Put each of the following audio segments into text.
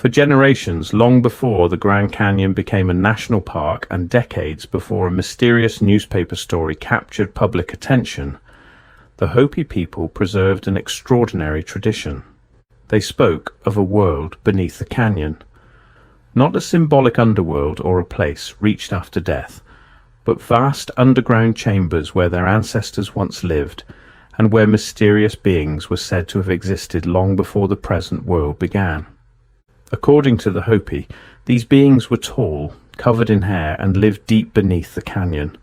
For generations, long before the Grand Canyon became a national park and decades before a mysterious newspaper story captured public attention, the Hopi people preserved an extraordinary tradition. They spoke of a world beneath the canyon, not a symbolic underworld or a place reached after death, but vast underground chambers where their ancestors once lived and where mysterious beings were said to have existed long before the present world began. According to the Hopi, these beings were tall, covered in hair, and lived deep beneath the canyon.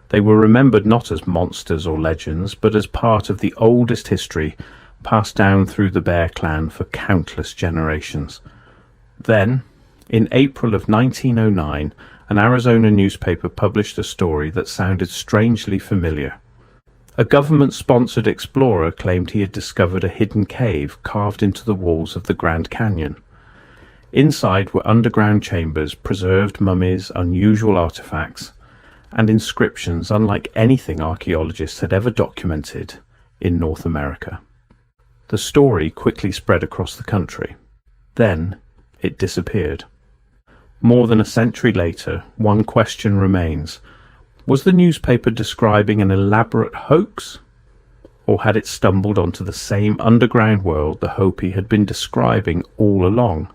They were remembered not as monsters or legends, but as part of the oldest history passed down through the Bear clan for countless generations. Then, in April of 1909, an Arizona newspaper published a story that sounded strangely familiar. A government-sponsored explorer claimed he had discovered a hidden cave carved into the walls of the Grand Canyon. Inside were underground chambers, preserved mummies, unusual artifacts, and inscriptions unlike anything archaeologists had ever documented in North America. The story quickly spread across the country. Then it disappeared. More than a century later, one question remains. Was the newspaper describing an elaborate hoax? Or had it stumbled onto the same underground world the Hopi had been describing all along?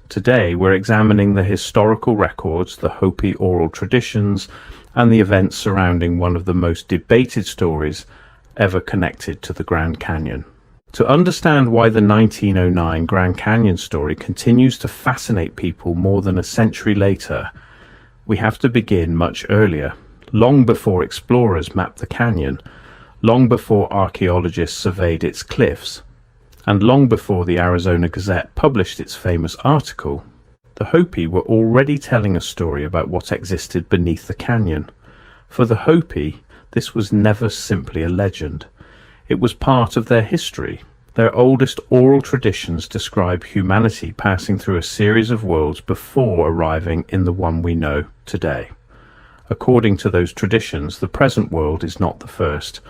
Today we're examining the historical records, the Hopi oral traditions, and the events surrounding one of the most debated stories ever connected to the Grand Canyon. To understand why the 1909 Grand Canyon story continues to fascinate people more than a century later, we have to begin much earlier, long before explorers mapped the canyon, long before archaeologists surveyed its cliffs, and long before the Arizona Gazette published its famous article. The Hopi were already telling a story about what existed beneath the canyon. For the Hopi, this was never simply a legend. It was part of their history. Their oldest oral traditions describe humanity passing through a series of worlds before arriving in the one we know today. According to those traditions, the present world is not the first.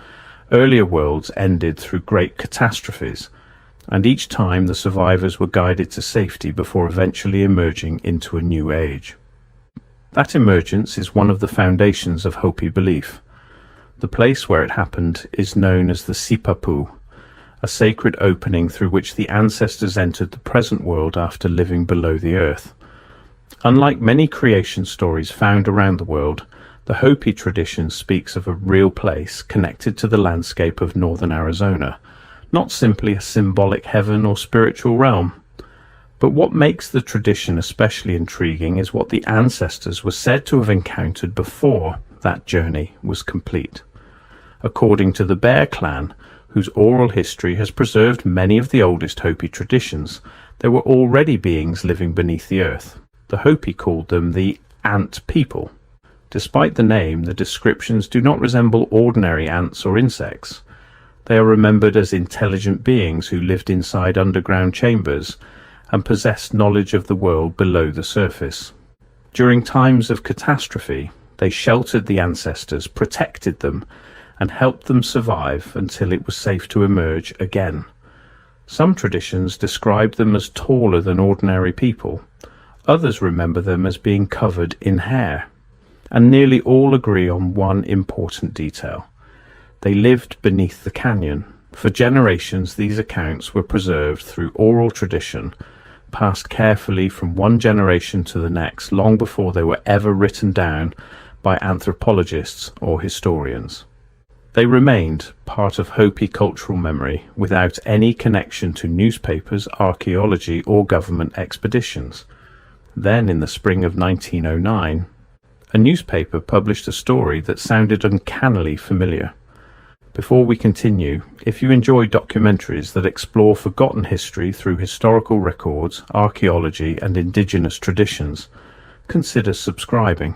Earlier worlds ended through great catastrophes, and each time the survivors were guided to safety before eventually emerging into a new age. That emergence is one of the foundations of Hopi belief. The place where it happened is known as the Sipapu, a sacred opening through which the ancestors entered the present world after living below the earth. Unlike many creation stories found around the world, the Hopi tradition speaks of a real place connected to the landscape of northern Arizona, not simply a symbolic heaven or spiritual realm. But what makes the tradition especially intriguing is what the ancestors were said to have encountered before that journey was complete. According to the Bear clan, whose oral history has preserved many of the oldest Hopi traditions, there were already beings living beneath the earth. The Hopi called them the ant people. Despite the name, the descriptions do not resemble ordinary ants or insects. They are remembered as intelligent beings who lived inside underground chambers and possessed knowledge of the world below the surface. During times of catastrophe, they sheltered the ancestors, protected them, and helped them survive until it was safe to emerge again. Some traditions describe them as taller than ordinary people. Others remember them as being covered in hair. And nearly all agree on one important detail. They lived beneath the canyon. For generations, these accounts were preserved through oral tradition, passed carefully from one generation to the next, long before they were ever written down by anthropologists or historians. They remained part of Hopi cultural memory without any connection to newspapers, archaeology, or government expeditions. Then, in the spring of 1909, a newspaper published a story that sounded uncannily familiar. Before we continue, if you enjoy documentaries that explore forgotten history through historical records, archaeology, and indigenous traditions, consider subscribing.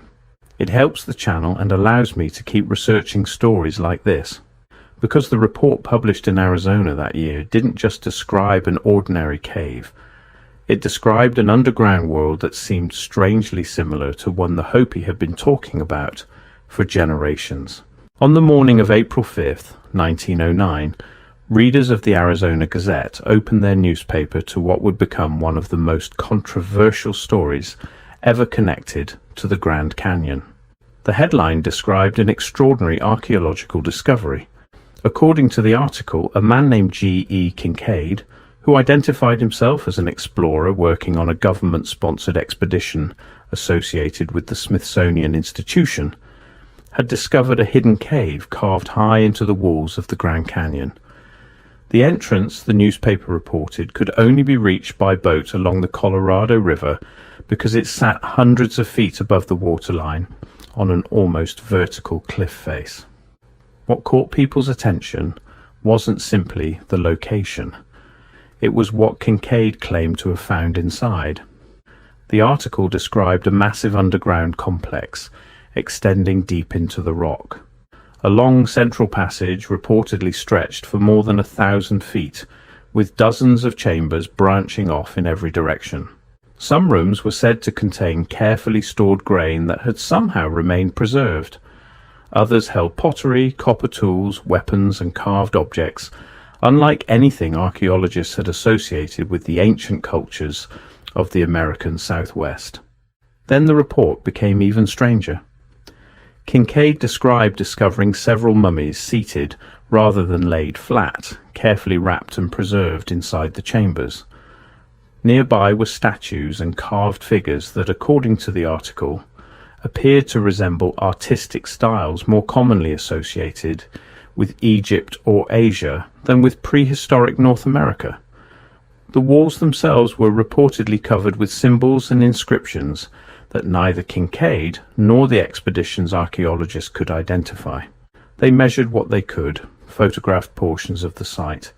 It helps the channel and allows me to keep researching stories like this. Because the report published in Arizona that year didn't just describe an ordinary cave. It described an underground world that seemed strangely similar to one the Hopi had been talking about for generations. On the morning of April 5th, 1909, Readers of the Arizona Gazette opened their newspaper to what would become one of the most controversial stories ever connected to the Grand Canyon. The headline described an extraordinary archaeological discovery. According to the article, a man named G.E. Kincaid, who identified himself as an explorer working on a government-sponsored expedition associated with the Smithsonian Institution, had discovered a hidden cave carved high into the walls of the Grand Canyon. The entrance, the newspaper reported, could only be reached by boat along the Colorado River because it sat hundreds of feet above the waterline on an almost vertical cliff face. What caught people's attention wasn't simply the location. It was what Kincaid claimed to have found inside. The article described a massive underground complex extending deep into the rock. A long central passage reportedly stretched for more than 1,000 feet, with dozens of chambers branching off in every direction. Some rooms were said to contain carefully stored grain that had somehow remained preserved. Others held pottery, copper tools, weapons, and carved objects, unlike anything archaeologists had associated with the ancient cultures of the American Southwest. Then the report became even stranger. Kincaid described discovering several mummies seated rather than laid flat, carefully wrapped and preserved inside the chambers. Nearby were statues and carved figures that, according to the article, appeared to resemble artistic styles more commonly associated with Egypt or Asia than with prehistoric North America. The walls themselves were reportedly covered with symbols and inscriptions that neither Kincaid nor the expedition's archaeologists could identify. They measured what they could, photographed portions of the site,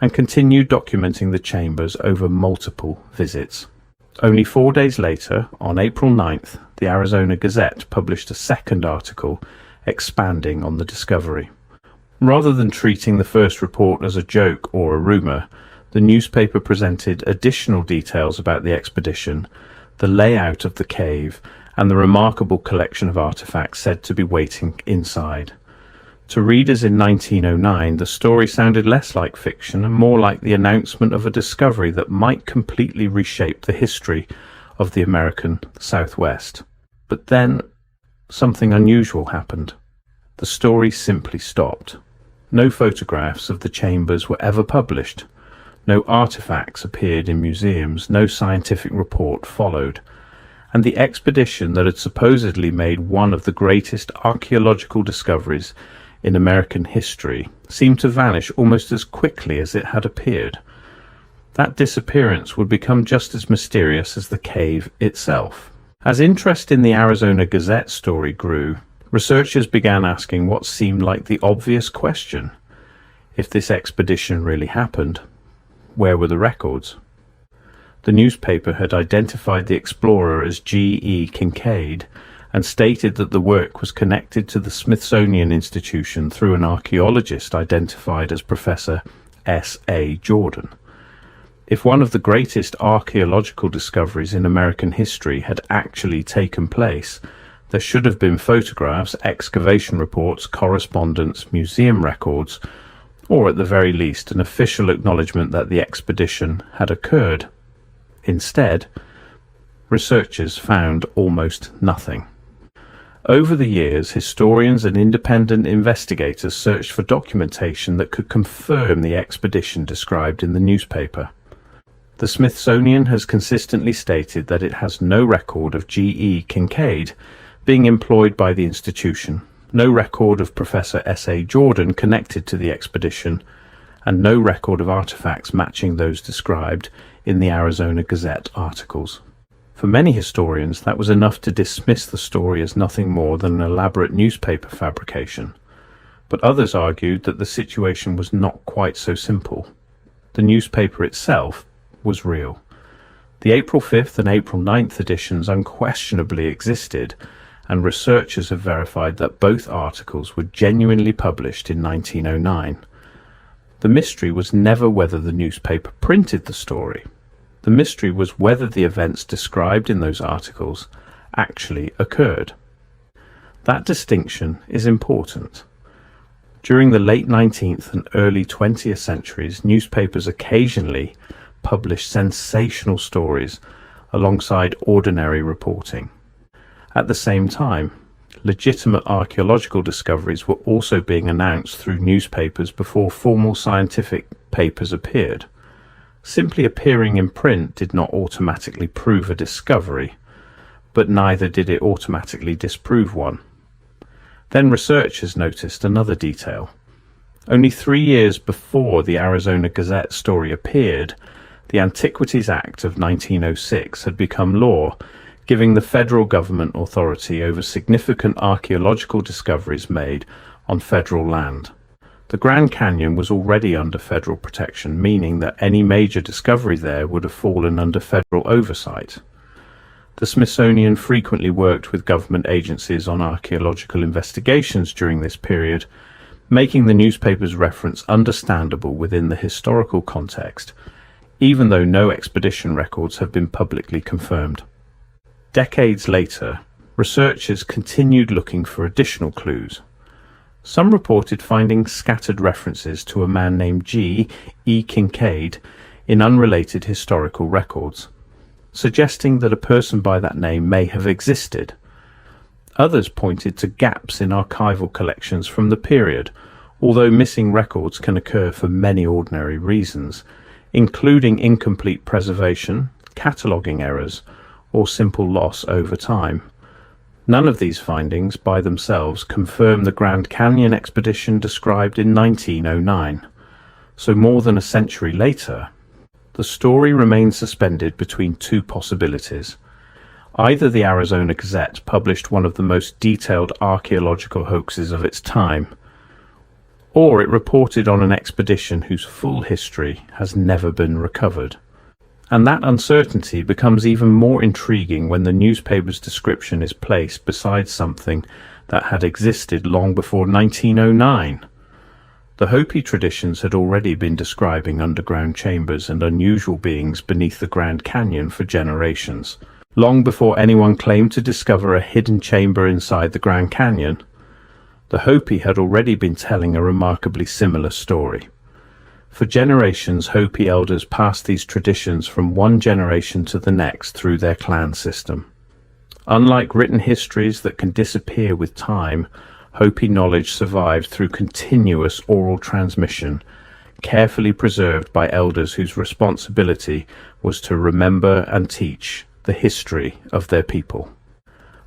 and continued documenting the chambers over multiple visits. Only 4 days later, on April 9th, the Arizona Gazette published a second article expanding on the discovery. Rather than treating the first report as a joke or a rumor, the newspaper presented additional details about the expedition, the layout of the cave, and the remarkable collection of artifacts said to be waiting inside. To readers in 1909, the story sounded less like fiction and more like the announcement of a discovery that might completely reshape the history of the American Southwest. But then, something unusual happened. The story simply stopped. No photographs of the chambers were ever published. No artifacts appeared in museums, no scientific report followed, and the expedition that had supposedly made one of the greatest archaeological discoveries in American history seemed to vanish almost as quickly as it had appeared. That disappearance would become just as mysterious as the cave itself. As interest in the Arizona Gazette story grew, researchers began asking what seemed like the obvious question. If this expedition really happened, where were the records? The newspaper had identified the explorer as G.E. Kincaid and stated that the work was connected to the Smithsonian Institution through an archaeologist identified as Professor S.A. Jordan. If one of the greatest archaeological discoveries in American history had actually taken place, there should have been photographs, excavation reports, correspondence, museum records, or at the very least an official acknowledgement that the expedition had occurred. Instead, researchers found almost nothing. Over the years, historians and independent investigators searched for documentation that could confirm the expedition described in the newspaper. The Smithsonian has consistently stated that it has no record of G.E. Kincaid being employed by the institution, no record of Professor S.A. Jordan connected to the expedition, and no record of artifacts matching those described in the Arizona Gazette articles. For many historians, that was enough to dismiss the story as nothing more than an elaborate newspaper fabrication. But others argued that the situation was not quite so simple. The newspaper itself was real. The April 5th and April 9th editions unquestionably existed, and researchers have verified that both articles were genuinely published in 1909. The mystery was never whether the newspaper printed the story. The mystery was whether the events described in those articles actually occurred. That distinction is important. During the late 19th and early 20th centuries, newspapers occasionally published sensational stories alongside ordinary reporting. At the same time, legitimate archaeological discoveries were also being announced through newspapers before formal scientific papers appeared. Simply appearing in print did not automatically prove a discovery, but neither did it automatically disprove one. Then researchers noticed another detail. Only 3 years before the Arizona Gazette story appeared, the Antiquities Act of 1906 had become law, giving the federal government authority over significant archaeological discoveries made on federal land. The Grand Canyon was already under federal protection, meaning that any major discovery there would have fallen under federal oversight. The Smithsonian frequently worked with government agencies on archaeological investigations during this period, making the newspaper's reference understandable within the historical context, even though no expedition records have been publicly confirmed. Decades later, researchers continued looking for additional clues. Some reported finding scattered references to a man named G. E. Kincaid in unrelated historical records, suggesting that a person by that name may have existed. Others pointed to gaps in archival collections from the period, although missing records can occur for many ordinary reasons, including incomplete preservation, cataloguing errors, or simple loss over time. None of these findings by themselves confirm the Grand Canyon expedition described in 1909. So more than a century later, the story remains suspended between two possibilities. Either the Arizona Gazette published one of the most detailed archaeological hoaxes of its time, or it reported on an expedition whose full history has never been recovered. And that uncertainty becomes even more intriguing when the newspaper's description is placed beside something that had existed long before 1909. The Hopi traditions had already been describing underground chambers and unusual beings beneath the Grand Canyon for generations. Long before anyone claimed to discover a hidden chamber inside the Grand Canyon, the Hopi had already been telling a remarkably similar story. For generations, Hopi elders passed these traditions from one generation to the next through their clan system. Unlike written histories that can disappear with time, Hopi knowledge survived through continuous oral transmission, carefully preserved by elders whose responsibility was to remember and teach the history of their people.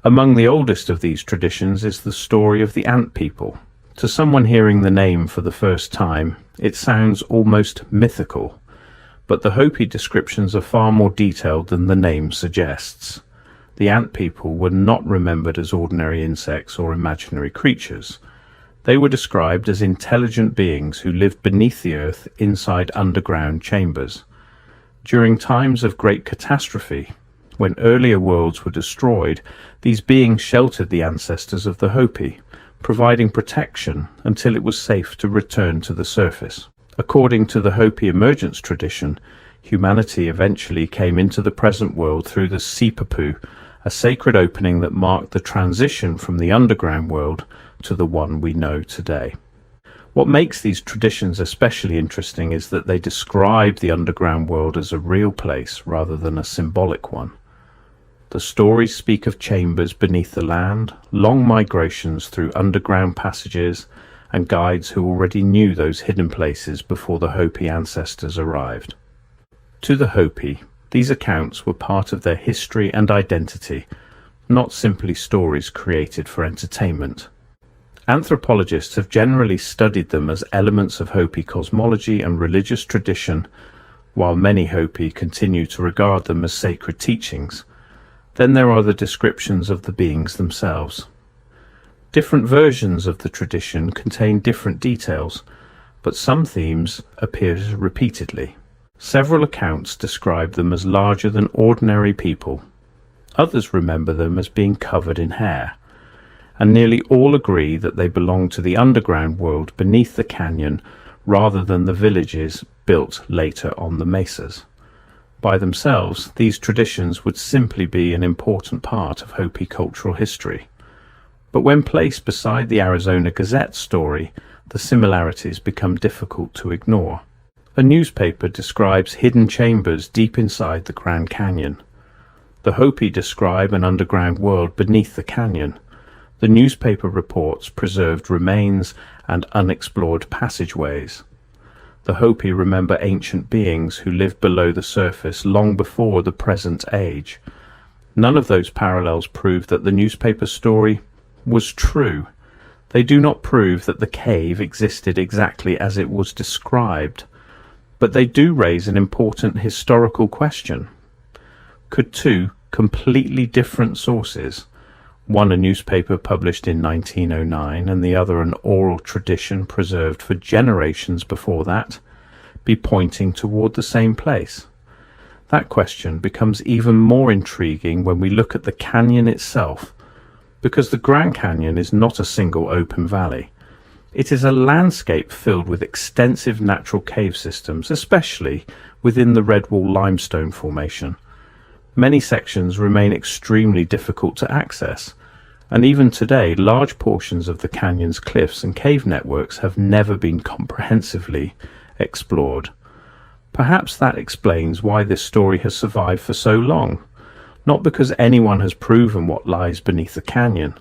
Among the oldest of these traditions is the story of the Ant People. To someone hearing the name for the first time, it sounds almost mythical, but the Hopi descriptions are far more detailed than the name suggests. The Ant People were not remembered as ordinary insects or imaginary creatures. They were described as intelligent beings who lived beneath the earth inside underground chambers. During times of great catastrophe, when earlier worlds were destroyed, these beings sheltered the ancestors of the Hopi, providing protection until it was safe to return to the surface. According to the Hopi emergence tradition, humanity eventually came into the present world through the Sipapu, a sacred opening that marked the transition from the underground world to the one we know today. What makes these traditions especially interesting is that they describe the underground world as a real place rather than a symbolic one. The stories speak of chambers beneath the land, long migrations through underground passages, and guides who already knew those hidden places before the Hopi ancestors arrived. To the Hopi, these accounts were part of their history and identity, not simply stories created for entertainment. Anthropologists have generally studied them as elements of Hopi cosmology and religious tradition, while many Hopi continue to regard them as sacred teachings. Then there are the descriptions of the beings themselves. Different versions of the tradition contain different details, but some themes appear repeatedly. Several accounts describe them as larger than ordinary people. Others remember them as being covered in hair, and nearly all agree that they belong to the underground world beneath the canyon rather than the villages built later on the mesas. By themselves, these traditions would simply be an important part of Hopi cultural history. But when placed beside the Arizona Gazette story, the similarities become difficult to ignore. A newspaper describes hidden chambers deep inside the Grand Canyon. The Hopi describe an underground world beneath the canyon. The newspaper reports preserved remains and unexplored passageways. The Hopi remember ancient beings who lived below the surface long before the present age. None of those parallels prove that the newspaper story was true. They do not prove that the cave existed exactly as it was described, but they do raise an important historical question. Could two completely different sources, one a newspaper published in 1909 and the other an oral tradition preserved for generations before that, be pointing toward the same place? That question becomes even more intriguing when we look at the canyon itself, because the Grand Canyon is not a single open valley. It is a landscape filled with extensive natural cave systems, especially within the Redwall limestone formation. Many sections remain extremely difficult to access, and even today large portions of the canyon's cliffs and cave networks have never been comprehensively explored. Perhaps that explains why this story has survived for so long, not because anyone has proven what lies beneath the canyon,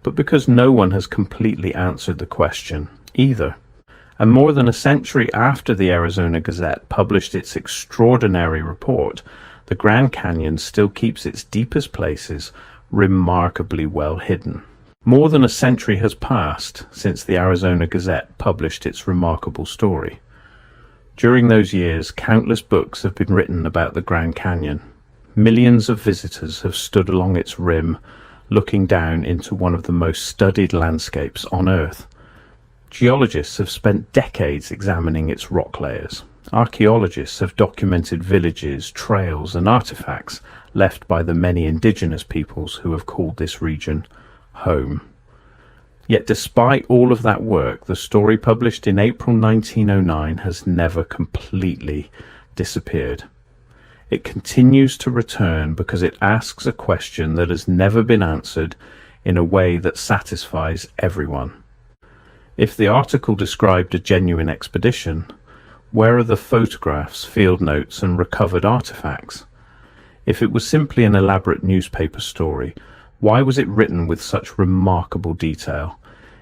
but because no one has completely answered the question either. And more than a century after the Arizona Gazette published its extraordinary report, the Grand Canyon still keeps its deepest places remarkably well hidden. More than a century has passed since the Arizona Gazette published its remarkable story. During those years, countless books have been written about the Grand Canyon. Millions of visitors have stood along its rim, looking down into one of the most studied landscapes on Earth. Geologists have spent decades examining its rock layers. Archaeologists have documented villages, trails, and artifacts left by the many indigenous peoples who have called this region home. Yet despite all of that work, the story published in April 1909 has never completely disappeared. It continues to return because it asks a question that has never been answered in a way that satisfies everyone. If the article described a genuine expedition, where are the photographs, field notes, and recovered artifacts? If it was simply an elaborate newspaper story, why was it written with such remarkable detail,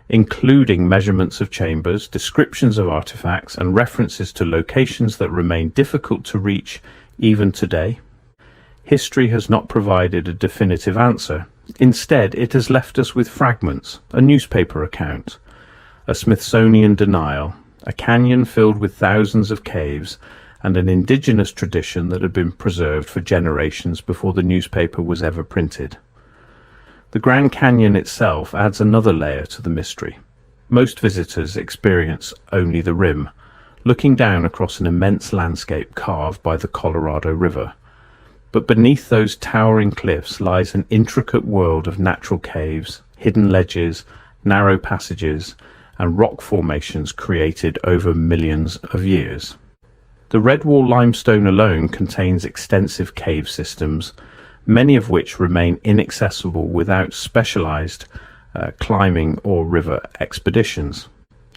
including measurements of chambers, descriptions of artifacts, and references to locations that remain difficult to reach even today? History has not provided a definitive answer. Instead, it has left us with fragments, a newspaper account, a Smithsonian denial, a canyon filled with thousands of caves, and an indigenous tradition that had been preserved for generations before the newspaper was ever printed. The Grand Canyon itself adds another layer to the mystery. Most visitors experience only the rim, looking down across an immense landscape carved by the Colorado River. But beneath those towering cliffs lies an intricate world of natural caves, hidden ledges, narrow passages, and rock formations created over millions of years. The Redwall limestone alone contains extensive cave systems, many of which remain inaccessible without specialized climbing or river expeditions.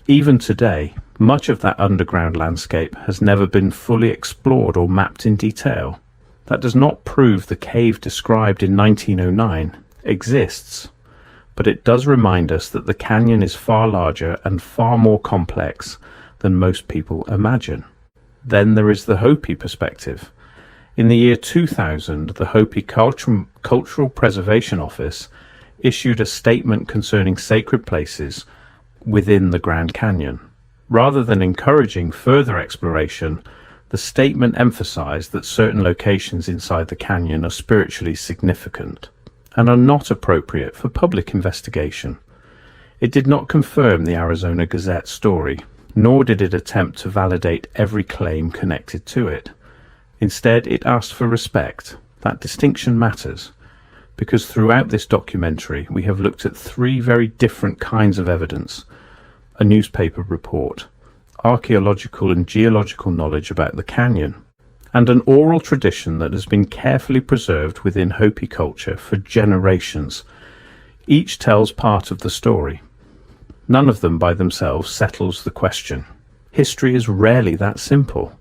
Even today, much of that underground landscape has never been fully explored or mapped in detail. That does not prove the cave described in 1909 exists, but it does remind us that the canyon is far larger and far more complex than most people imagine. Then there is the Hopi perspective. In the year 2000, the Hopi Cultural Preservation Office issued a statement concerning sacred places within the Grand Canyon. Rather than encouraging further exploration, the statement emphasized that certain locations inside the canyon are spiritually significant and are not appropriate for public investigation. It did not confirm the Arizona Gazette story, nor did it attempt to validate every claim connected to it. Instead, it asked for respect. That distinction matters, because throughout this documentary we have looked at three very different kinds of evidence: a newspaper report, archaeological and geological knowledge about the canyon, and an oral tradition that has been carefully preserved within Hopi culture for generations. Each tells part of the story. None of them by themselves settles the question. History is rarely that simple.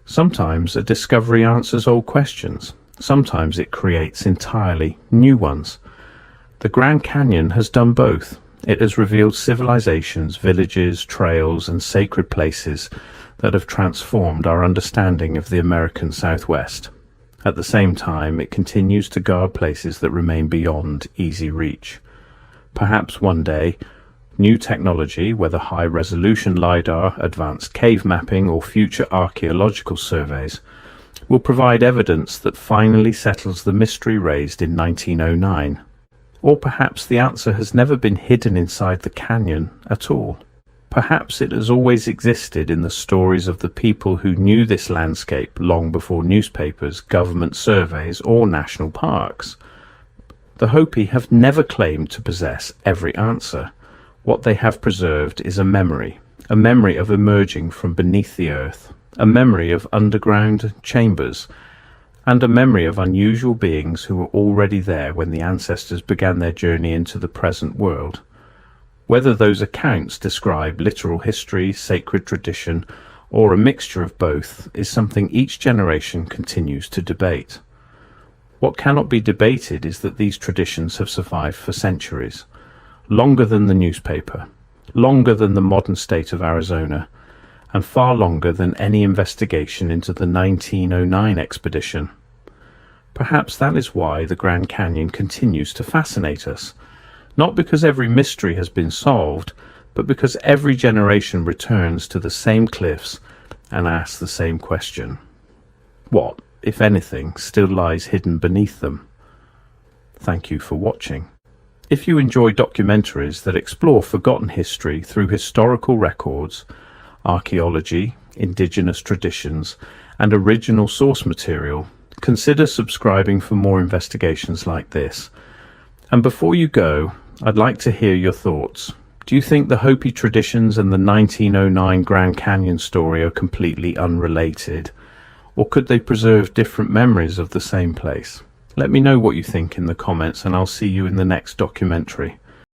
Sometimes a discovery answers old questions. Sometimes it creates entirely new ones. The Grand Canyon has done both. It has revealed civilizations, villages, trails, and sacred places that have transformed our understanding of the American Southwest. At the same time, it continues to guard places that remain beyond easy reach. Perhaps one day, new technology, whether high-resolution LiDAR, advanced cave mapping, or future archaeological surveys, will provide evidence that finally settles the mystery raised in 1909. Or perhaps the answer has never been hidden inside the canyon at all. Perhaps it has always existed in the stories of the people who knew this landscape long before newspapers, government surveys, or national parks. The Hopi have never claimed to possess every answer. What they have preserved is a memory of emerging from beneath the earth, a memory of underground chambers, and a memory of unusual beings who were already there when the ancestors began their journey into the present world. Whether those accounts describe literal history, sacred tradition, or a mixture of both is something each generation continues to debate. What cannot be debated is that these traditions have survived for centuries, longer than the newspaper, longer than the modern state of Arizona, and far longer than any investigation into the 1909 expedition. Perhaps that is why the Grand Canyon continues to fascinate us. Not because every mystery has been solved, but because every generation returns to the same cliffs and asks the same question. What, if anything, still lies hidden beneath them? Thank you for watching. If you enjoy documentaries that explore forgotten history through historical records, archaeology, indigenous traditions, and original source material, consider subscribing for more investigations like this. And before you go, I'd like to hear your thoughts. Do you think the Hopi traditions and the 1909 Grand Canyon story are completely unrelated? Or could they preserve different memories of the same place? Let me know what you think in the comments, and I'll see you in the next documentary.